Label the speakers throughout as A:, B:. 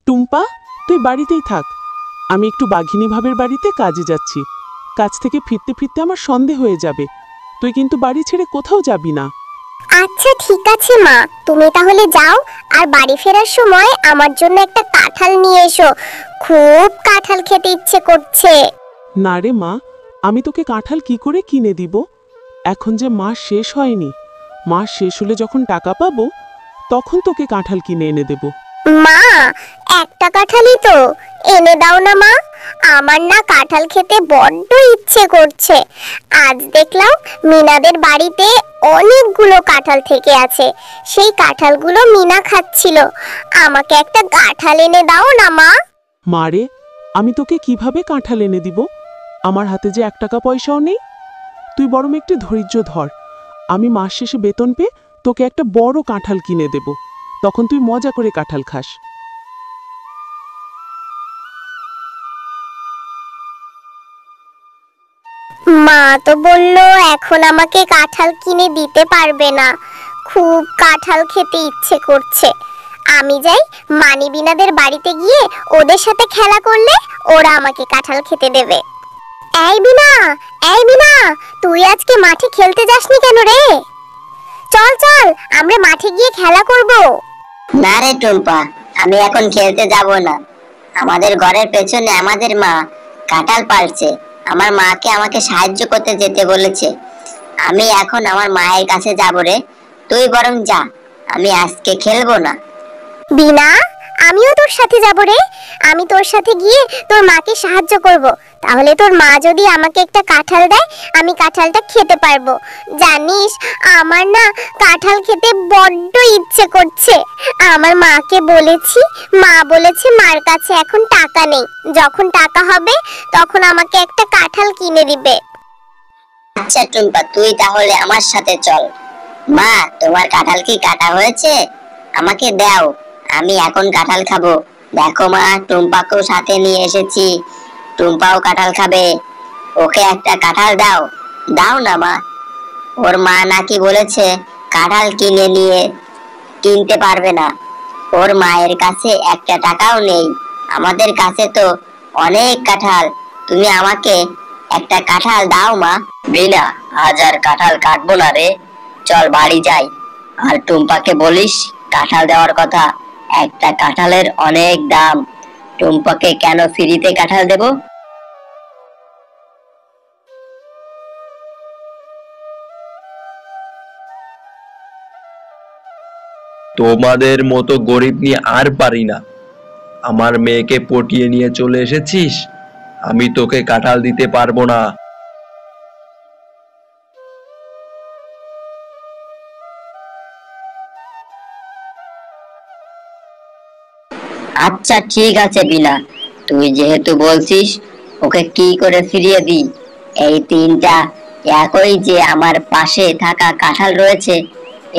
A: টুম্পা, তুই বাড়িতেই থাক। আমি একটু বাঘিনী ভাবের বাড়িতে কাজে যাচ্ছি। কাজ থেকে ফিরতে ফিরতে আমার সন্ধে হয়ে যাবে। তুই কিন্তু বাড়ি ছেড়ে কোথাও যাবি না।
B: আচ্ছা ঠিক আছে মা, তুমি তাহলে যাও, আর বাড়ি ফেরার সময় আমার জন্য একটা কাঁঠাল নিয়ে এসো। খুব কাঁঠাল খেতে ইচ্ছে করছে।
A: না রে মা, আমি তোকে কাঁঠাল কি করে কিনে দিব? এখন যে মাস শেষ হয়নি। মাস শেষ হলে যখন টাকা পাবো তখন তোকে কাঁঠাল কিনে এনে দেব।
B: মা, একটা কাঁঠালই তো, এনে দাও না মা। আমার না কাঁঠাল খেতে বড্ড ইচ্ছে করছে। আজ দেখলাম মিনাদের বাড়িতে অনেকগুলো কাঁঠাল থেকে আছে, সেই কাঁঠালগুলো মিনা খাচ্ছিল। আমাকে একটা কাঁঠাল এনে দাও না মা।
A: মারে, আমি তোকে কিভাবে কাঁঠাল এনে দিব? আমার হাতে যে 1 টাকা পয়সাও নেই। তুই বরং একটু ধৈর্য ধর। আমি মাস শেষে বেতন পেয়ে তোকে একটা বড় কাঁঠাল কিনে দেব, তখন তুই মজা করে কাঁঠাল খাস।
B: মা তো বললো এখন আমাকে কাঁঠাল কিনে দিতে পারবে না। খুব কাঁঠাল খেতে ইচ্ছে করছে। আমি যাই মানিবিনাদের বাড়িতে গিয়ে ওদের সাথে খেলা করলে ওরা আমাকে কাঁঠাল খেতে দেবে। এই বিনা, এই বিনা, তুই আজকে মাঠে খেলতে যাসনি কেন রে? চল চল, আমরা মাঠে গিয়ে খেলা করব।
C: না রে টুম্পা, আমি এখন খেলতে যাব না। আমাদের ঘরের পেছনে আমাদের মা কাঁঠাল পাড়ছে। আমার মাকে আমাকে সাহায্য করতে যেতে বলেছে। আমি এখন আমার মায়ের কাছে যাব রে। তুই বরং যা, আমি আজকে খেলবো না।
B: বিনা, আমিও তোর সাথে যাব রে। আমি তোর সাথে গিয়ে তোর মাকে সাহায্য করব। তাহলে তোর মা যদি আমাকে একটা কাঁঠাল দেয়, আমি কাঁঠালটা খেতে পারবো। জানিস, আমার না কাঁঠাল খেতে বড্ড ইচ্ছে করছে। আমার মাকে বলেছি, মা বলেছে মার কাছে এখন টাকা নেই, যখন টাকা হবে তখন আমাকে একটা কাঁঠাল কিনে দিবে।
C: আচ্ছা টুম্পা, তুই তাহলে আমার সাথে চল। মা, তোমার কাঁঠাল কি কাটা হয়েছে? আমাকে দাও, আমি এখন কাঁঠাল খাবো। দেখো মা, টুম্পাকেও সাথে নিয়ে এসেছি। টুম্পাও কাঁঠাল খাবে। ওকে একটা কাঁঠাল দাও। দাও না মা। ওর মা নাকি বলেছে কাঁঠাল কিনতে পারবে না। ওর মায়ের কাছে 1 টাকাও নেই। আমাদের কাছে তো অনেক কাঁঠাল। তুমি আমাকে একটা কাঁঠাল দাও মা। বিনা, আজ আর কাঁঠাল কাটবো না রে। চল বাড়ি যাই। আর টুম্পাকে বলিস কাঁঠাল দেওয়ার কথা। একটা কাঁঠালের অনেক দাম। টুম্পাকে কেন ফ্রিতে কাঁঠাল দেব?
D: তোমাদের মতো গরিব নিয়ে আর পারি না। আমার মেয়েকে পটিয়ে নিয়ে চলে এসেছিস, আমি তোকে কাঁঠাল দিতে পারবো না।
C: আচ্ছা ঠিক আছে বিনা, তুই যেহেতু বলছিস, ওকে কি করে ফিরিয়ে দিই? এই 3টা একই যে আমার পাশে থাকা কাঁঠাল রয়েছে,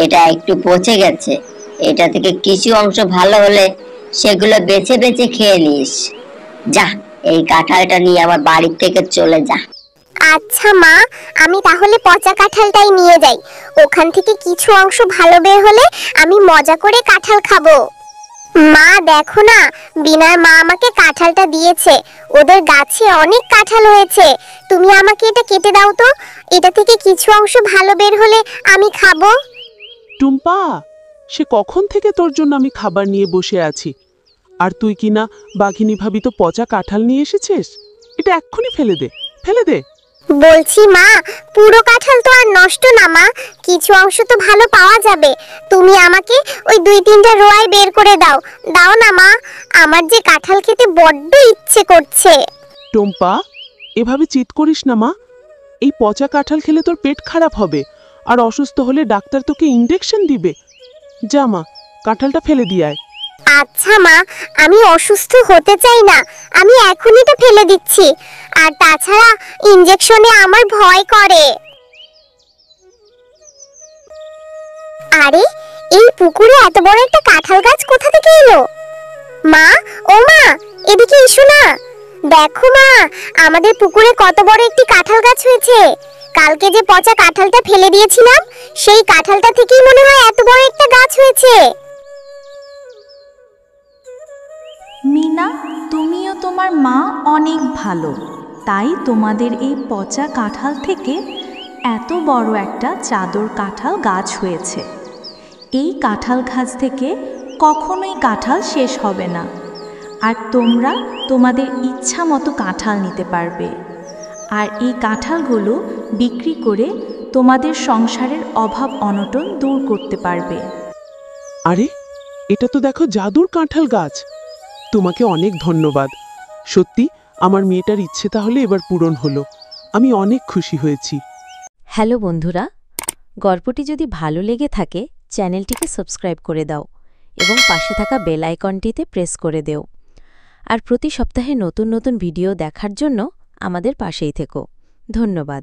C: এটা একটু পচে গেছে। এটা থেকে কিছু অংশ ভালো হলে সেগুলো বেছে বেছে খেয়ে নিস। যা, এই কাঁঠালটা নিয়ে আমার বাড়ি থেকে চলে যা।
B: আচ্ছা মা, আমি তাহলে পচা কাঁঠালটাই নিয়ে যাই। ওখান থেকে কিছু অংশ ভালো বের হলে আমি মজা করে কাঁঠাল খাবো। মা দেখো না, বিনার মা আমাকে কাঁঠালটা দিয়েছে। ওদের গাছে অনেক কাঁঠাল হয়েছে। তুমি আমাকে এটা কেটে দাও তো। এটা থেকে কিছু অংশ ভালো বের হলে আমি খাবো।
A: টুম্পা, সে কখন থেকে তোর জন্য আমি খাবার নিয়ে বসে আছি, আর তুই কিনা বাঘিনী ভাবি তো পচা কাঁঠাল নিয়ে এসেছিস। এটা এক্ষুনি ফেলে দে, ফেলে দে।
B: বলছি মা, পুরো কাঁঠাল তো আর নষ্ট না মা, কিছু অংশ তো ভালো পাওয়া যাবে। তুমি আমাকে ওই 2-3টা রোয়াই বের করে দাও। দাও না মা, আমার যে কাঁঠাল খেতে বড্ড ইচ্ছে করছে।
A: টুম্পা, এভাবে চিৎ করিস না মা। এই পচা কাঁঠাল খেলে তোর পেট খারাপ হবে, আর অসুস্থ হলে ডাক্তার তোকে ইনজেকশন দিবে। যা মা, কাঁঠালটা ফেলে দিয়ে আয়।
B: আচ্ছা মা, আমি অসুস্থ হতে চাই না, আমি এখনই তো ফেলে দিচ্ছি। আর তাছাড়া ইনজেকশনে আমার ভয় করে। আরে, এই পুকুরে এত বড় একটা কাঁঠাল গাছ কোথা থেকে এলো? মা, ও মা, এদিকে এসো না। দেখো মা, আমাদের পুকুরে কত বড় একটি কাঁঠাল গাছ হয়েছে। কালকে যে পচা কাঁঠালটা ফেলে দিয়েছিলাম, সেই কাঁঠালটা থেকেই মনে হয় এত বড় একটা গাছ হয়েছে।
E: না তুমিও তোমার মা অনেক ভালো, তাই তোমাদের এই পচা কাঁঠাল থেকে এত বড় একটা চাদর কাঁঠাল গাছ হয়েছে। এই কাঁঠাল গাছ থেকে কখনোই কাঁঠাল শেষ হবে না, আর তোমরা তোমাদের ইচ্ছা মতো কাঁঠাল নিতে পারবে। আর এই কাঁঠালগুলো বিক্রি করে তোমাদের সংসারের অভাব অনটন দূর করতে পারবে।
A: আরে, এটা তো দেখো জাদুর কাঁঠাল গাছ। তোমাকে অনেক ধন্যবাদ। সত্যি আমার মেয়েটার ইচ্ছে তাহলে এবার পূরণ হলো। আমি অনেক খুশি হয়েছি।
F: হ্যালো বন্ধুরা, গল্পটি যদি ভালো লেগে থাকে চ্যানেলটিকে সাবস্ক্রাইব করে দাও এবং পাশে থাকা বেল আইকনটিতে প্রেস করে দেও। আর প্রতি সপ্তাহে নতুন নতুন ভিডিও দেখার জন্য আমাদের পাশেই থেকো। ধন্যবাদ।